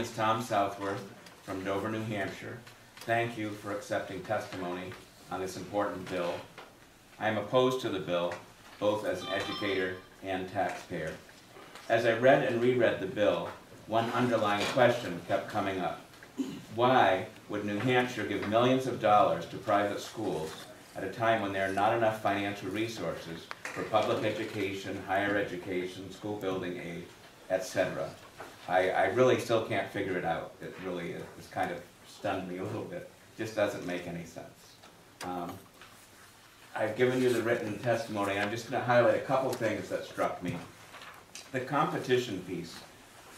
It's Tom Southworth from Dover, New Hampshire. Thank you for accepting testimony on this important bill. I am opposed to the bill, both as an educator and taxpayer. As I read and reread the bill, one underlying question kept coming up. Why would New Hampshire give millions of dollars to private schools at a time when there are not enough financial resources for public education, higher education, school building aid, etc.? I really still can't figure it out. It really has kind of stunned me a little bit. It just doesn't make any sense. I've given you the written testimony. I'm just going to highlight a couple things that struck me. The competition piece.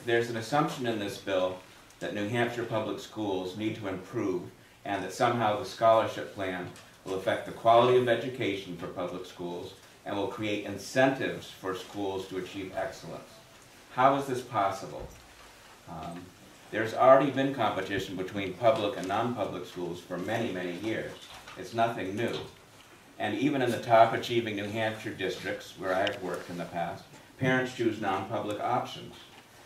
There's an assumption in this bill that New Hampshire public schools need to improve and that somehow the scholarship plan will affect the quality of education for public schools and will create incentives for schools to achieve excellence. How is this possible? There's already been competition between public and non-public schools for many, many years. It's nothing new. And even in the top achieving New Hampshire districts, where I've worked in the past, parents choose non-public options.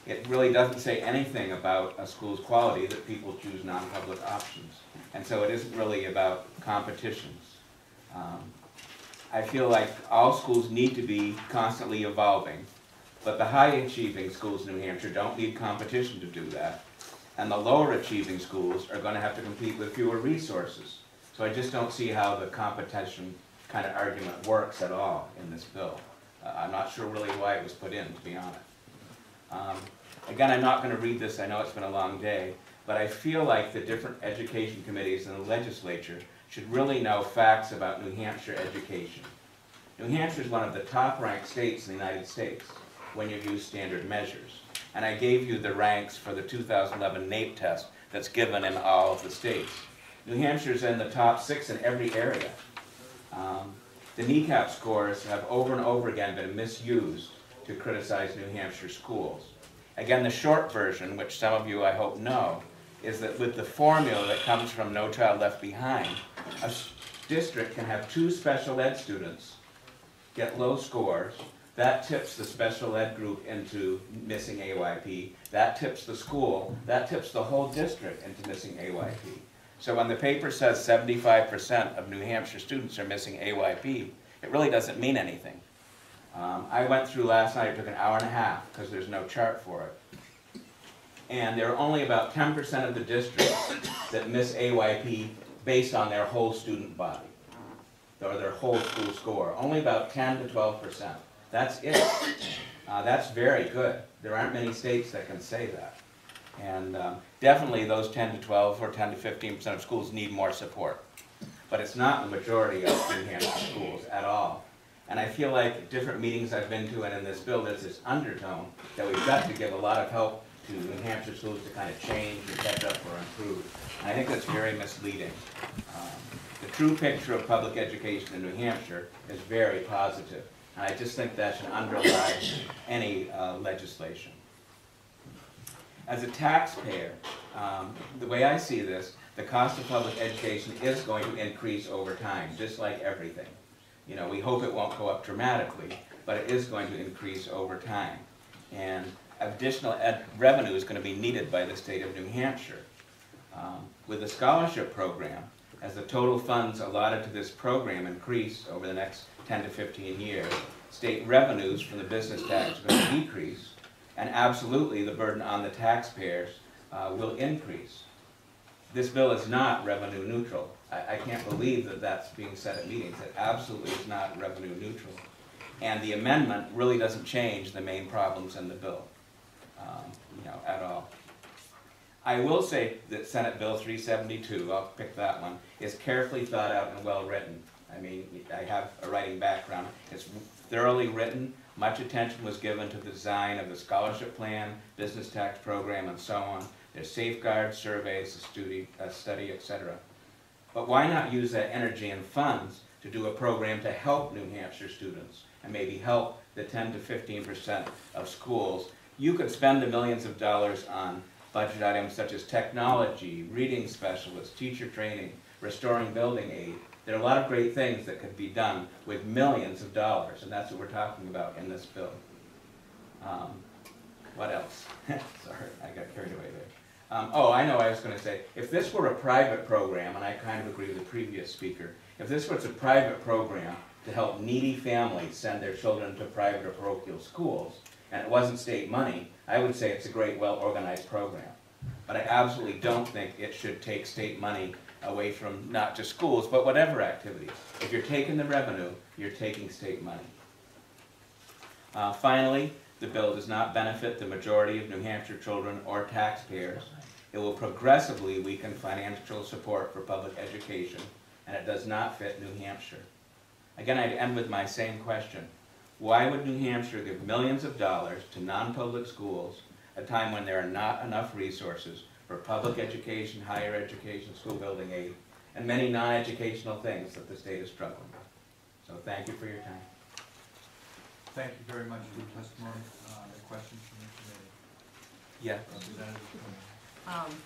It really doesn't say anything about a school's quality that people choose non-public options. And so it isn't really about competitions. I feel like all schools need to be constantly evolving, but the high-achieving schools in New Hampshire don't need competition to do that. And the lower-achieving schools are going to have to compete with fewer resources. So I just don't see how the competition kind of argument works at all in this bill. I'm not sure really why it was put in, to be honest. Again, I'm not going to read this. I know it's been a long day. But I feel like the different education committees in the legislature should really know facts about New Hampshire education. New Hampshire is one of the top-ranked states in the United States when you use standard measures. And I gave you the ranks for the 2011 NAEP test that's given in all of the states. New Hampshire's in the top 6 in every area. The kneecap scores have over and over again been misused to criticize New Hampshire schools. Again, the short version, which some of you I hope know, is that with the formula that comes from No Child Left Behind, a district can have 2 special ed students get low scores. That tips the special ed group into missing AYP. That tips the school. That tips the whole district into missing AYP. So when the paper says 75% of New Hampshire students are missing AYP, it really doesn't mean anything. I went through last night, it took an hour and a half because there's no chart for it. And there are only about 10% of the districts that miss AYP based on their whole student body, or their whole school score. Only about 10 to 12%. That's it. That's very good. There aren't many states that can say that. And definitely those 10 to 12 or 10 to 15% of schools need more support. But it's not the majority of New Hampshire schools at all. And I feel like different meetings I've been to and in this bill, there's this undertone that we've got to give a lot of help to New Hampshire schools to kind of change and catch up or improve. And I think that's very misleading. The true picture of public education in New Hampshire is very positive. And I just think that should underlie any legislation. As a taxpayer, the way I see this, the cost of public education is going to increase over time, just like everything. You know, we hope it won't go up dramatically, but it is going to increase over time. And additional revenue is going to be needed by the state of New Hampshire. With the scholarship program, as the total funds allotted to this program increase over the next 10 to 15 years, state revenues from the business tax are going to decrease, and absolutely the burden on the taxpayers will increase. This bill is not revenue neutral. I can't believe that that's being said at meetings. It absolutely is not revenue neutral. And the amendment really doesn't change the main problems in the bill, at all. I will say that Senate Bill 372, I'll pick that one, is carefully thought out and well written. I mean, I have a writing background. It's thoroughly written. Much attention was given to the design of the scholarship plan, business tax program, and so on. There's safeguards, surveys, a study, etc. But why not use that energy and funds to do a program to help New Hampshire students and maybe help the 10 to 15% of schools? You could spend the millions of dollars on budget items such as technology, reading specialists, teacher training, restoring building aid. There are a lot of great things that could be done with millions of dollars, and that's what we're talking about in this bill. What else? Sorry, I got carried away there. Oh, I know what I was going to say. If this were a private program, and I kind of agree with the previous speaker, if this was a private program to help needy families send their children to private or parochial schools, and it wasn't state money, I would say it's a great, well-organized program. But I absolutely don't think it should take state money away from not just schools, but whatever activities. If you're taking the revenue, you're taking state money. Finally, the bill does not benefit the majority of New Hampshire children or taxpayers. It will progressively weaken financial support for public education, and it does not fit New Hampshire. Again, I'd end with my same question. Why would New Hampshire give millions of dollars to non-public schools at a time when there are not enough resources for public education, higher education, school building aid, and many non-educational things that the state is struggling with? So thank you for your time. Thank you very much for your testimony. Any questions from the committee? Yeah. Representative Quinn.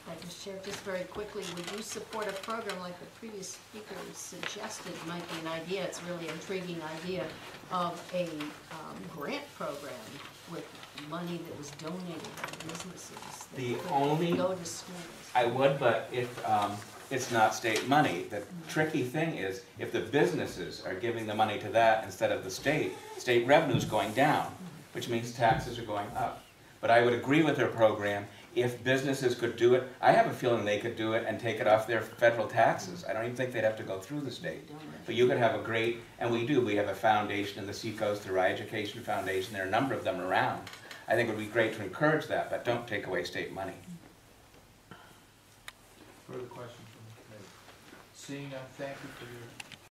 Thank you, Mr. Chair. Just very quickly, would you support a program like the previous speaker suggested might be an idea, it's a really intriguing idea, of a grant program with money that was donated by businesses that The could only- go to schools? I would, but if it's not state money, the tricky thing is if the businesses are giving the money to that instead of the state revenue is going down, which means taxes are going up. But I would agree with their program if businesses could do it. I have a feeling they could do it and take it off their federal taxes. I don't even think they'd have to go through the state. But you could have a great, and we do, we have a foundation in the Seacoast, the Rye Education Foundation, there are a number of them around. I think it would be great to encourage that, but don't take away state money. Further questions from the committee? Seeing none, thank you for your